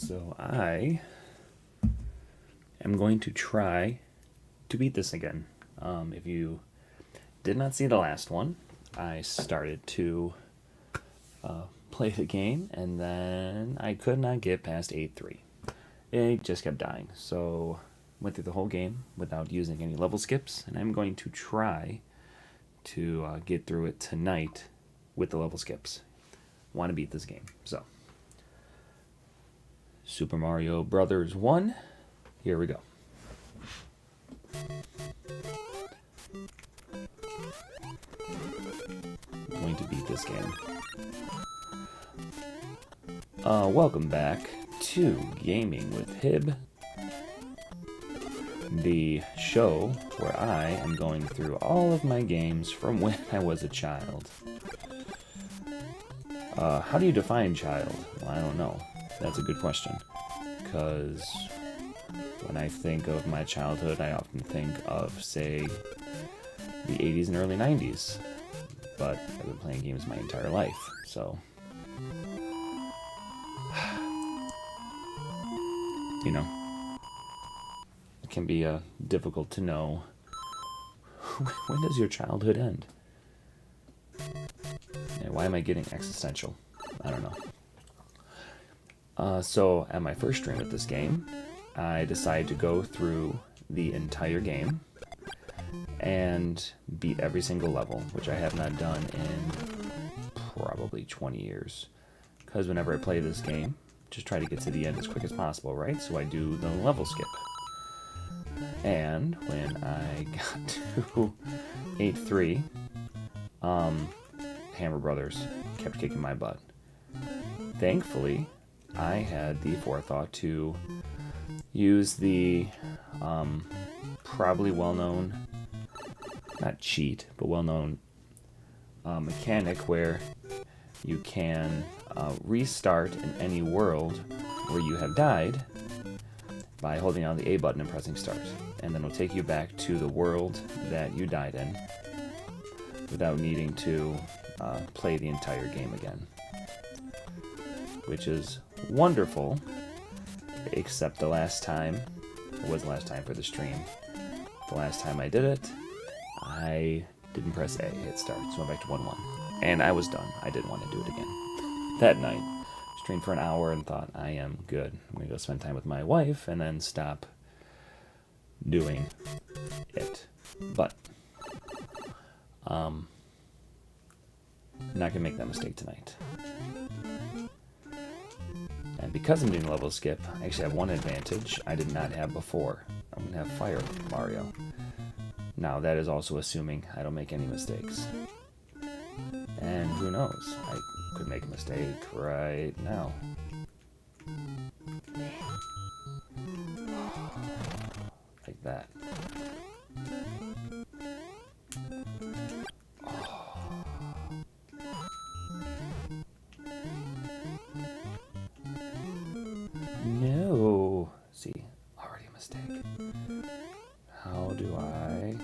So I am going to try to beat this again. If you did not see the last one, I started to play the game, and then I could not get past 8-3. It just kept dying. So went through the whole game without using any level skips, and I'm going to try to get through it tonight with the level skips. Want to beat this game. So Super Mario Brothers 1, here we go. I'm going to beat this game. Welcome back to Gaming with Hibb, the show where I am going through all of my games from when I was a child. How do you define child? Well, I don't know. That's a good question, because when I think of my childhood, I often think of, say, the 80s and early 90s, but I've been playing games my entire life, so you know, it can be difficult to know when does your childhood end. And why am I getting existential? I don't know. So at my first stream with this game, I decided to go through the entire game and beat every single level, which I have not done in probably 20 years. Because whenever I play this game, just try to get to the end as quick as possible, right? So I do the level skip. And when I got to 8-3, Hammer Brothers kept kicking my butt. Thankfully, I had the forethought to use the probably well-known, not cheat, but well-known mechanic where you can restart in any world where you have died by holding down the A button and pressing start. And then it'll take you back to the world that you died in without needing to play the entire game again. Which is wonderful, except the last time, it was the last time for the stream. The last time I did it, I didn't press A, hit start, so I went back to 1-1. And I was done. I didn't want to do it again. That night, streamed for an hour and thought, I am good. I'm going to go spend time with my wife and then stop doing it. But, I'm not going to make that mistake tonight. And because I'm doing a level skip, I actually have one advantage I did not have before. I'm going to have Fire Mario. Now, that is also assuming I don't make any mistakes. And who knows? I could make a mistake right now. Like that. No. See, already a mistake. How do I...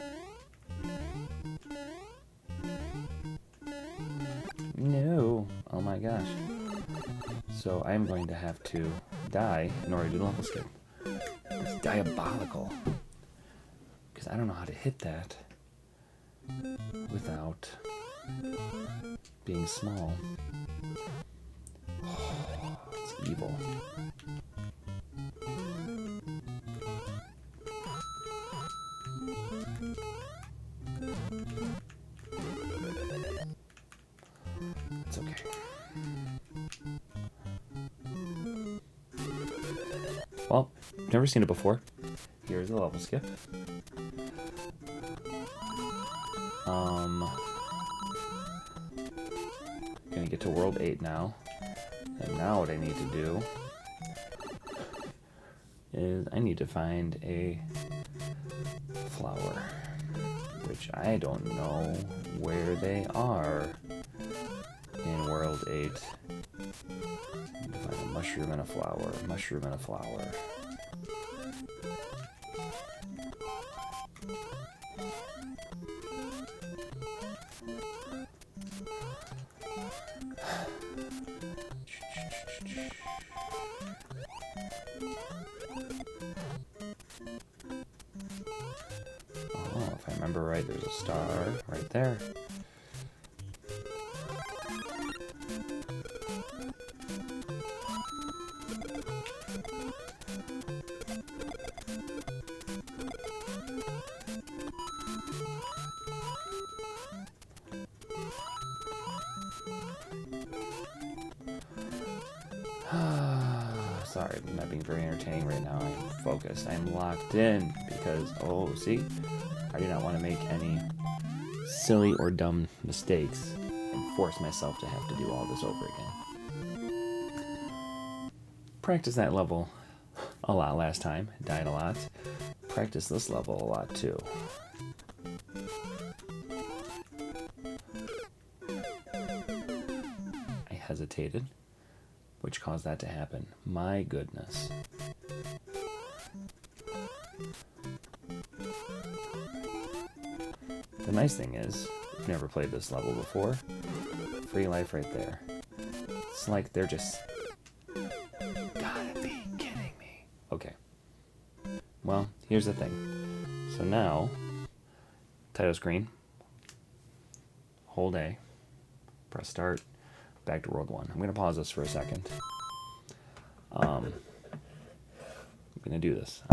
No. Oh my gosh. So I'm going to have to die in order to do the level skip. It's diabolical. Because I don't know how to hit that without being small. Oh, it's evil. It's okay. Well, never seen it before. Here's the level skip. Gonna get to World 8 now. And now what I need to do is I need to find a flower, which I don't know where they are in World 8. I need to find a mushroom and a flower, mushroom and a flower. right, there's a star right there. Sorry, I'm not being very entertaining right now. I'm focused. I'm locked in because, oh, see? I do not want to make any silly or dumb mistakes and force myself to have to do all this over again. Practice that level a lot last time. Died a lot. Practice this level a lot too. I hesitated, which caused that to happen. My goodness. The nice thing is, if you've never played this level before, free life right there. It's like they're just... Gotta be kidding me. Okay. Well, here's the thing. So now, title screen, hold A, press start, back to World 1. I'm going to pause this for a second. I'm going to do this.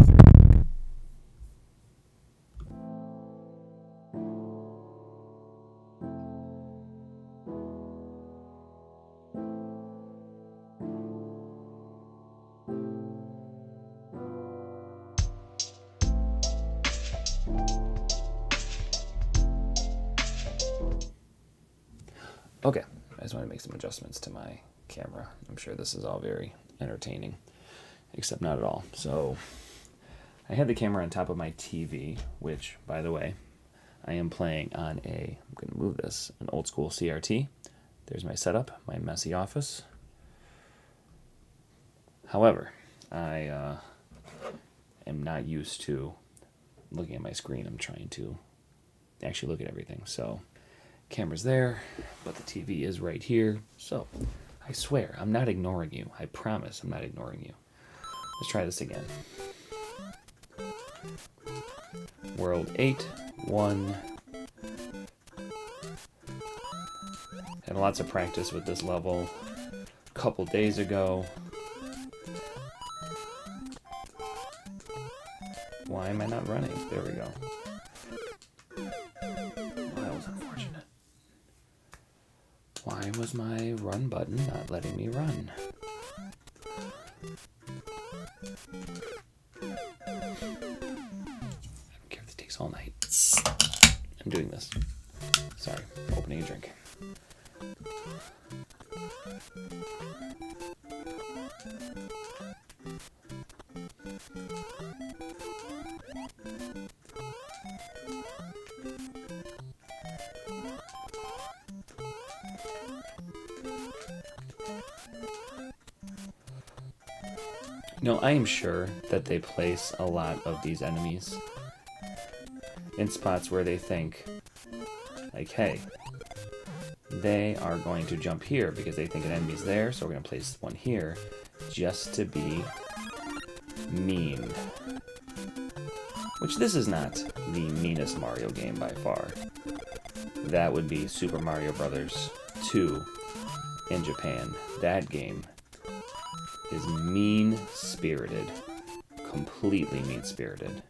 Okay, I just want to make some adjustments to my camera. I'm sure this is all very entertaining, except not at all. So I had the camera on top of my TV, which, by the way, I am playing on I'm going to move this, an old school CRT. There's my setup, my messy office. However, I am not used to looking at my screen. I'm trying to actually look at everything. So camera's there, but the TV is right here. So I swear, I'm not ignoring you. I promise I'm not ignoring you. Let's try this again. World 8, 1. Had lots of practice with this level a couple days ago. Why am I not running? There we go. Well, that was unfortunate. Why was my run button not letting me run? I don't care if it takes all night. I'm doing this. Sorry, opening a drink. No, I am sure that they place a lot of these enemies in spots where they think, like, hey, they are going to jump here because they think an enemy's there, so we're going to place one here just to be mean. Which this is not the meanest Mario game by far. That would be Super Mario Bros. 2 in Japan. That game is mean-spirited. Completely mean-spirited.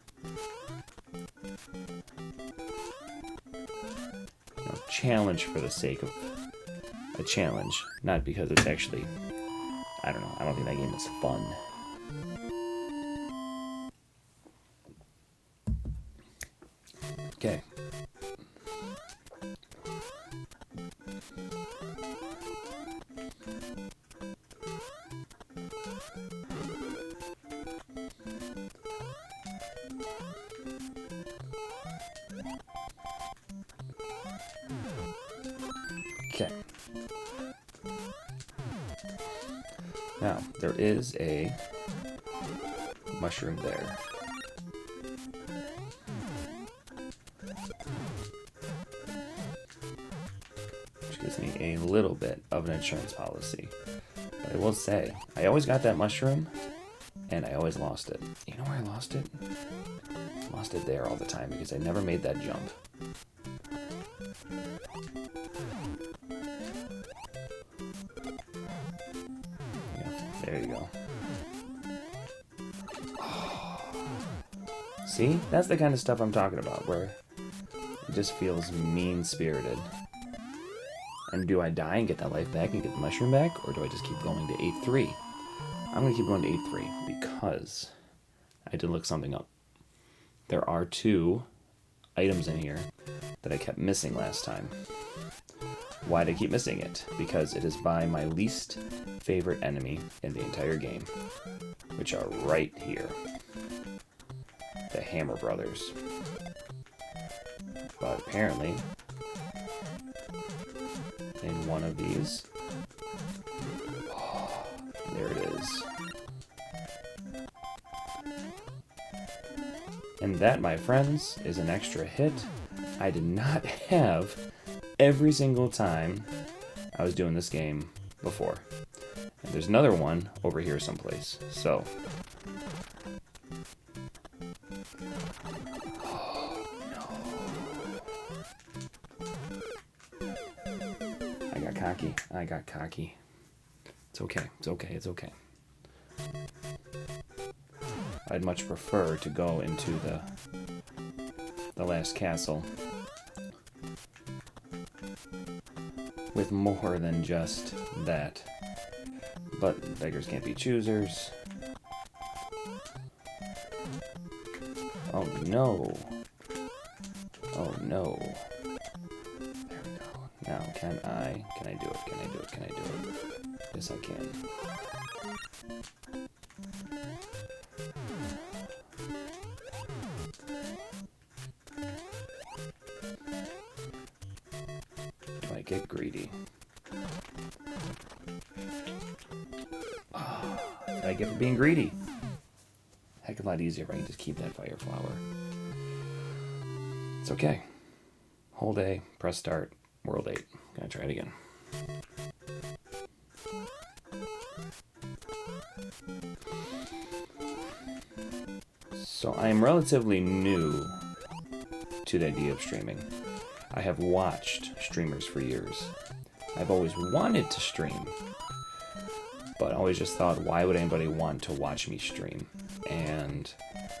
You know, challenge for the sake of a challenge, not because it's actually, I don't know, I don't think that game is fun. Okay. Okay. Now, there is a mushroom there. Which gives me a little bit of an insurance policy. But I will say, I always got that mushroom, and I always lost it. You know where I lost it? I lost it there all the time because I never made that jump. Yeah, there you go. See? That's the kind of stuff I'm talking about, where it just feels mean-spirited. And do I die and get that life back and get the mushroom back, or do I just keep going to 8-3? I'm going to keep going to 8-3 because I did look something up. There are 2 items in here that I kept missing last time. Why did I keep missing it? Because it is by my least favorite enemy in the entire game, which are right here. The Hammer Brothers. But apparently, in one of these, there it is. And that, my friends, is an extra hit I did not have every single time I was doing this game before. And there's another one over here someplace. So, oh no. I got cocky. It's okay. I'd much prefer to go into the last castle with more than just that. But beggars can't be choosers. Oh no. Oh no. There we go. Now can I do it? Can I do it? Yes, I can. Do I get greedy? Did I get for being greedy? Heck of a lot easier if I can just keep that fire flower. It's okay. Hold A, press start, world 8. Gonna try it again. So I am relatively new to the idea of streaming. I have watched streamers for years. I've always wanted to stream, but I always just thought, why would anybody want to watch me stream? And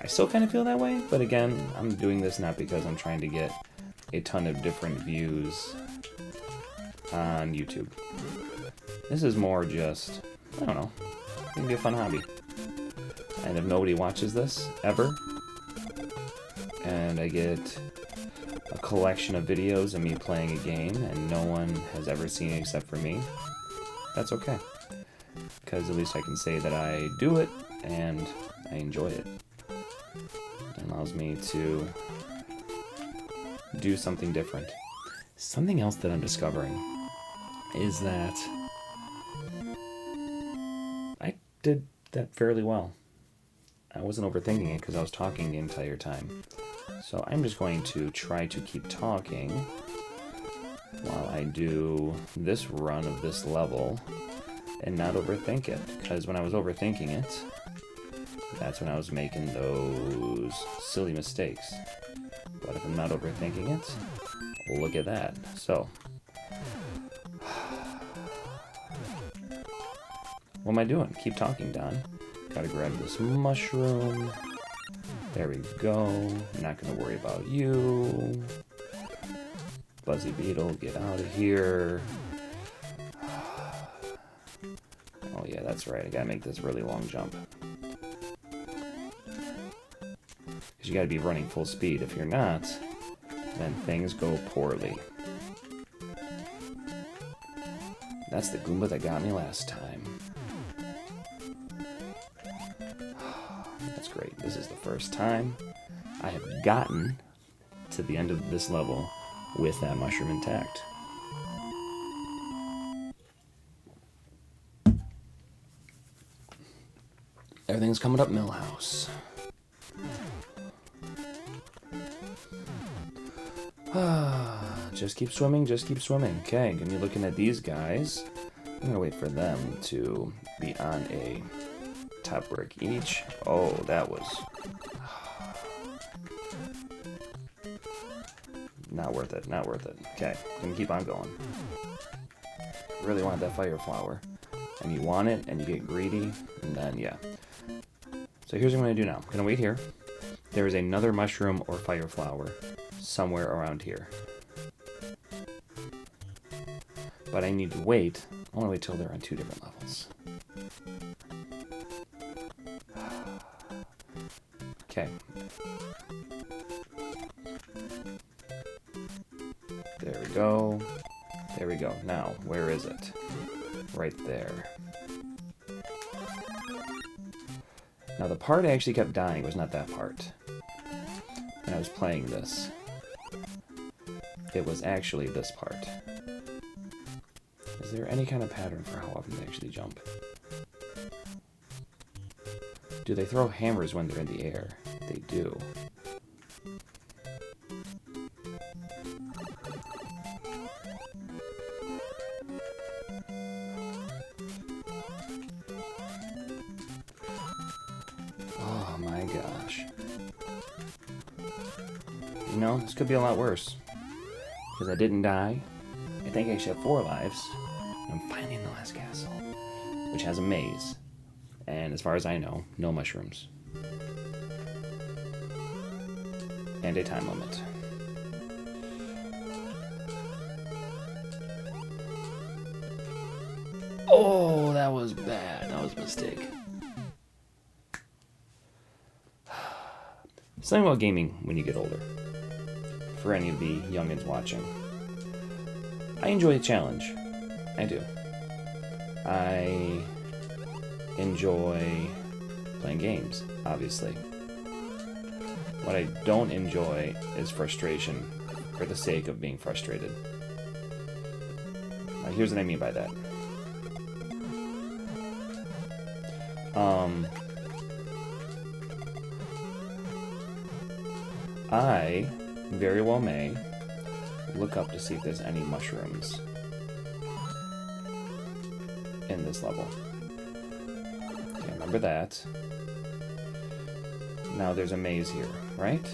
I still kind of feel that way, but again, I'm doing this not because I'm trying to get a ton of different views on YouTube. This is more just, I don't know, it can be a fun hobby. And if nobody watches this, ever, and I get a collection of videos of me playing a game and no one has ever seen it except for me, that's okay. Because at least I can say that I do it and I enjoy it. It allows me to do something different. Something else that I'm discovering is that I did that fairly well. I wasn't overthinking it because I was talking the entire time. So I'm just going to try to keep talking while I do this run of this level and not overthink it. Because when I was overthinking it, that's when I was making those silly mistakes. But if I'm not overthinking it, well, look at that. So, what am I doing? Keep talking, Don. Gotta grab this mushroom. There we go. I'm not gonna worry about you. Buzzy Beetle, get out of here. Oh yeah, that's right. I gotta make this really long jump. Because you gotta be running full speed. If you're not, then things go poorly. That's the Goomba that got me last time. That's great. This is the first time I have gotten to the end of this level with that mushroom intact. Everything's coming up Millhouse. Just keep swimming, just keep swimming. Okay, gonna be looking at these guys. I'm gonna wait for them to be on a top brick each. Oh, that was... Not worth it, not worth it. Okay, gonna keep on going. Really want that fire flower. And you want it, and you get greedy, and then, yeah. So here's what I'm gonna do now. I'm gonna wait here. There is another mushroom or fire flower somewhere around here. But I need to wait. I want to wait till they're on 2 different levels. Okay. There we go. There we go. Now, where is it? Right there. Now, the part I actually kept dying was not that part. When I was playing this, it was actually this part. Is there any kind of pattern for how often they actually jump? Do they throw hammers when they're in the air? They do. Oh my gosh. You know, this could be a lot worse. Because I didn't die. I think I actually have 4 lives. I'm finally in the last castle, which has a maze. And as far as I know, no mushrooms. And a time limit. Oh, that was bad. That was a mistake. Something about gaming when you get older. For any of the youngins watching. I enjoy a challenge. I do. I enjoy playing games, obviously. What I don't enjoy is frustration for the sake of being frustrated. Now, here's what I mean by that. I very well may look up to see if there's any mushrooms in this level. Okay, remember that. Now there's a maze here, right?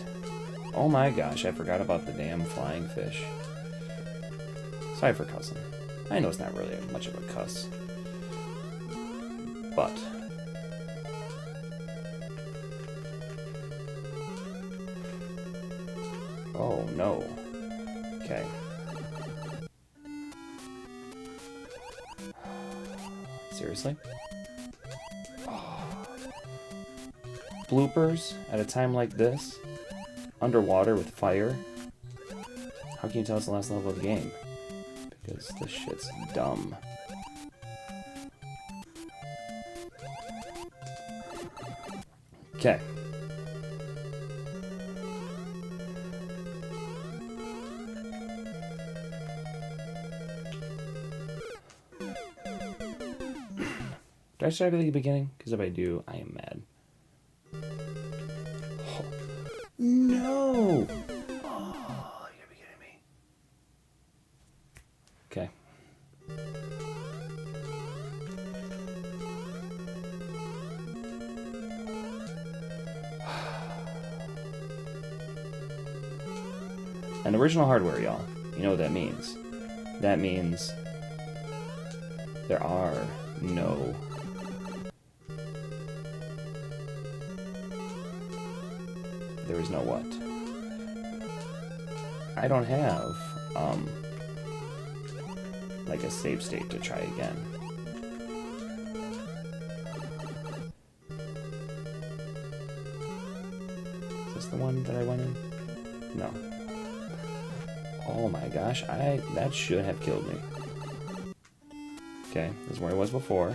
Oh my gosh, I forgot about the damn flying fish. Sorry for cussing. I know it's not really much of a cuss. But oh no. Okay. Seriously? Oh. Bloopers at a time like this? Underwater with fire? How can you tell it's the last level of the game? Because this shit's dumb. Okay. Do I start at the beginning? Because if I do, I am mad. Oh, no! Oh, you gotta be kidding me. Okay. And original hardware, y'all. You know what that means. That means there are no there is no what? I don't have like a save state to try again. Is this the one that I went in? No. Oh my gosh, that should have killed me. Okay, this is where I was before.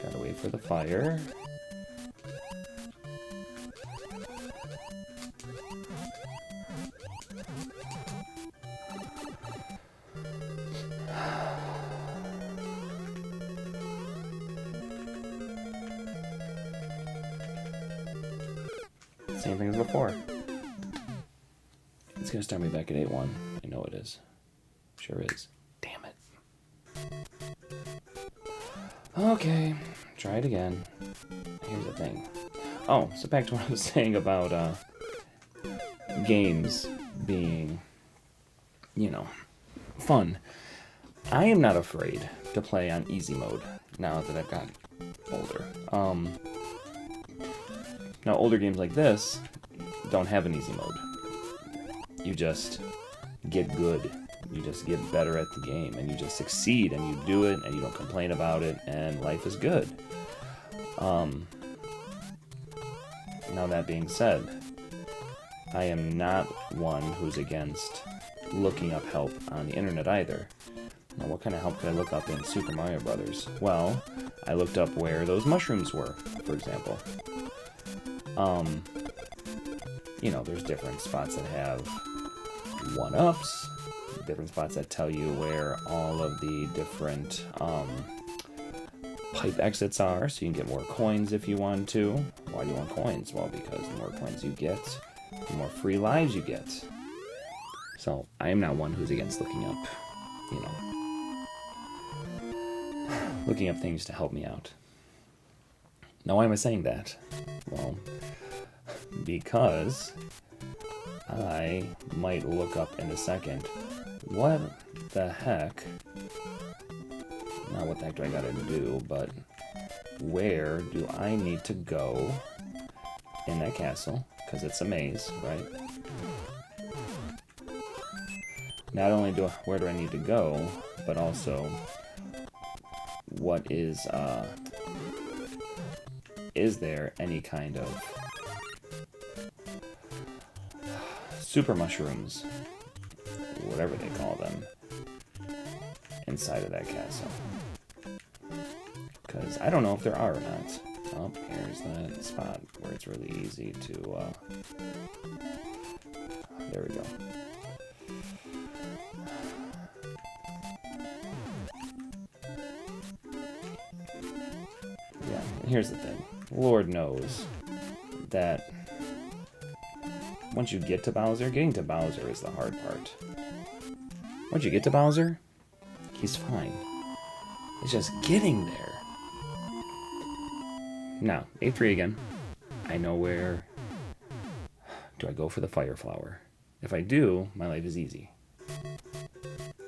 Gotta wait for the fire. Same thing as before. It's gonna start me back at 8-1. I know it is. Sure is. Damn it. Okay, try it again. Here's the thing. Oh, so back to what I was saying about games being, you know, fun. I am not afraid to play on easy mode now that I've got older. Now, older games like this don't have an easy mode. You just get good. You just get better at the game, and you just succeed, and you do it, and you don't complain about it, and life is good. Now, that being said, I am not one who's against looking up help on the internet either. Now, what kind of help could I look up in Super Mario Brothers? Well, I looked up where those mushrooms were, for example. You know, there's different spots that have 1-ups, different spots that tell you where all of the different pipe exits are, so you can get more coins if you want to. Why do you want coins? Well, because the more coins you get, the more free lives you get. So, I am not one who's against looking up, you know, looking up things to help me out. Now, why am I saying that? Well, because I might look up in a second, what the heck, not what the heck do I gotta do, but where do I need to go in that castle? Because it's a maze, right? Not only where do I need to go, but also what is there any kind of super mushrooms, whatever they call them, inside of that castle? Because I don't know if there are or not. Oh, here's that spot where it's really easy to, there we go. Yeah, and here's the thing. Lord knows that once you get to Bowser, getting to Bowser is the hard part. Once you get to Bowser, he's fine. It's just getting there. Now, A3 again. I know where... Do I go for the Fire Flower? If I do, my life is easy.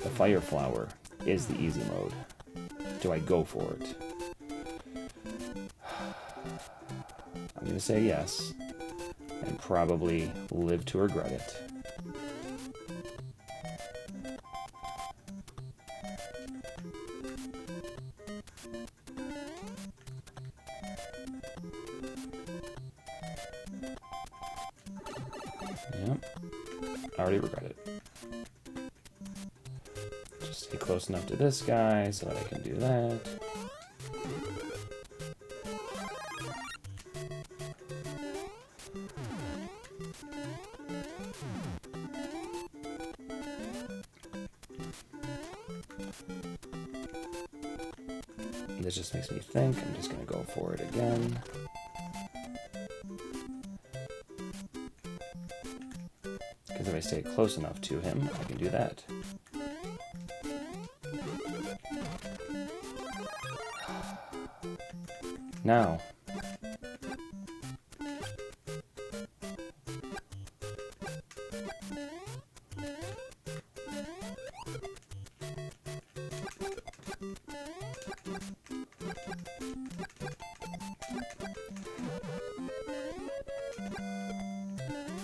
The Fire Flower is the easy mode. Do I go for it? I'm going to say yes, and probably live to regret it. Yep, I already regret it. Just stay close enough to this guy so that I can do that. This just makes me think. I'm just going to go for it again. Because if I stay close enough to him, I can do that. Now.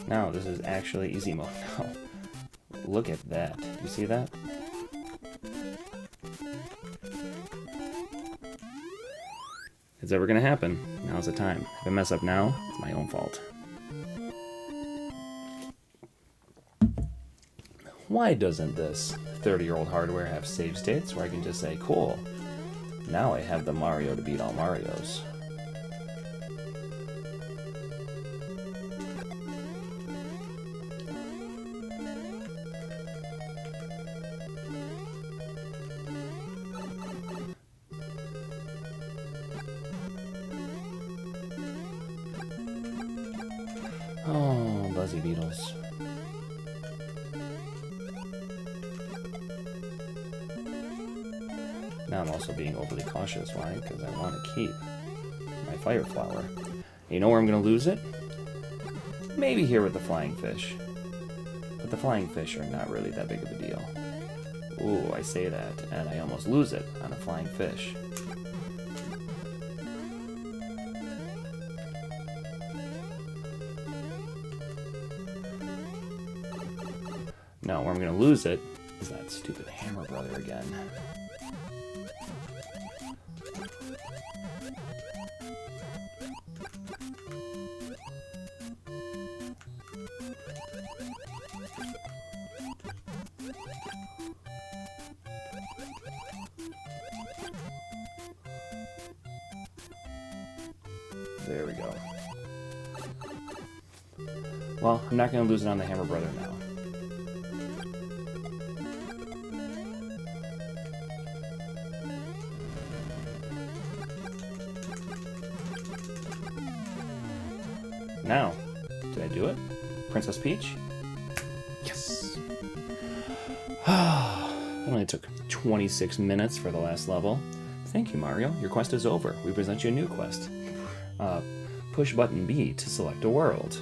Now, this is actually easy mode now. Look at that. You see that? It's ever gonna happen. Now's the time. If I mess up now, it's my own fault. Why doesn't this 30-year-old hardware have save states where I can just say, cool, now I have the Mario to beat all Marios? Oh, Buzzy Beetles. Now I'm also being overly cautious. Why? Because I want to keep my Fire Flower. You know where I'm going to lose it? Maybe here with the flying fish. But the flying fish are not really that big of a deal. Ooh, I say that, and I almost lose it on a flying fish. No, where I'm going to lose it is that stupid hammer brother again. There we go. Well, I'm not going to lose it on the hammer brother now. Now, did I do it? Princess Peach? Yes! It only took 26 minutes for the last level. Thank you, Mario. Your quest is over. We present you a new quest. Push button B to select a world.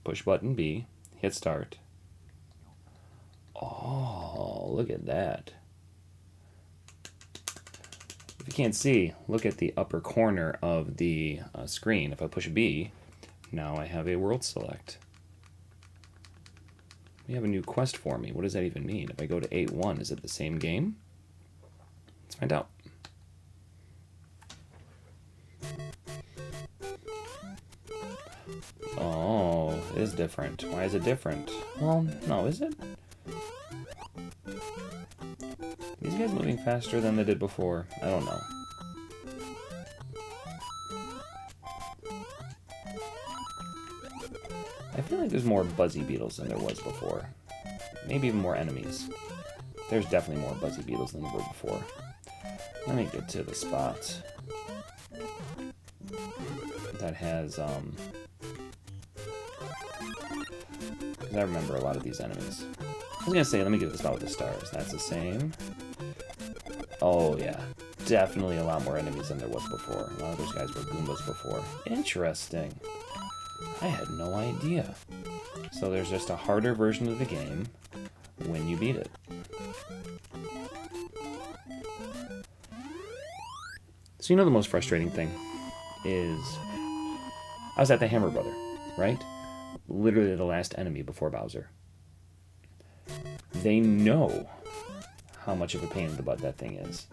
Push button B, hit start. Oh, look at that. If you can't see, look at the upper corner of the screen. If I push B, now I have a world select. We have a new quest for me. What does that even mean? If I go to 8-1, is it the same game? Let's find out. Oh, it is different. Why is it different? Well, no, is it? These guys moving faster than they did before? I don't know. I feel like there's more Buzzy Beetles than there was before. Maybe even more enemies. There's definitely more Buzzy Beetles than there were before. Let me get to the spot that has, because I remember a lot of these enemies. I was gonna say, let me get to the spot with the stars. That's the same. Oh yeah, definitely a lot more enemies than there was before. A lot of those guys were Goombas before. Interesting. I had no idea. So there's just a harder version of the game when you beat it. So you know the most frustrating thing is, I was at the Hammer Brother, right? Literally the last enemy before Bowser. They know how much of a pain in the butt that thing is,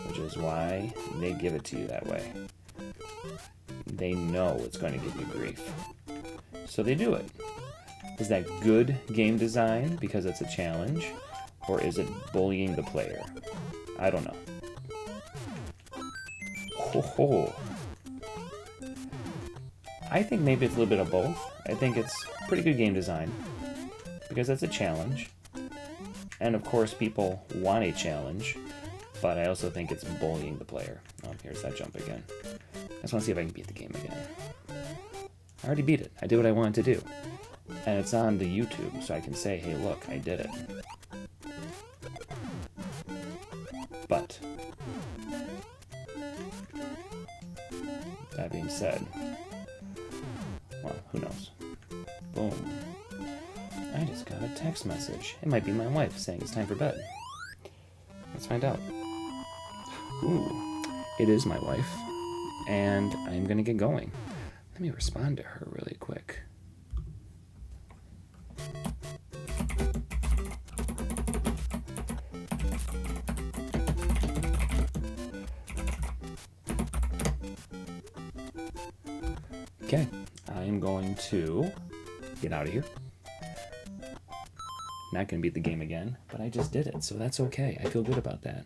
which is why they give it to you that way. They know it's going to give you grief. So they do it. Is that good game design because it's a challenge? Or is it bullying the player? I don't know. Ho ho. I think maybe it's a little bit of both. I think it's pretty good game design because it's a challenge. And of course people want a challenge, but I also think it's bullying the player. Oh, here's that jump again. I just want to see if I can beat the game again. I already beat it. I did what I wanted to do. And it's on the YouTube, so I can say, hey, look, I did it. But that being said, well, who knows? Boom. I just got a text message. It might be my wife saying it's time for bed. Let's find out. Ooh, it is my wife. And I'm gonna get going. Let me respond to her really quick. Okay, I am going to get out of here. Not going to beat the game again, but I just did it, so that's okay. I feel good about that.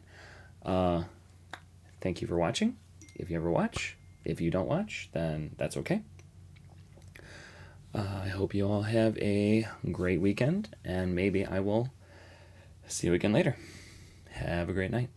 Thank you for watching. If you ever watch. If you don't watch, then that's okay. I hope you all have a great weekend, and maybe I will see you again later. Have a great night.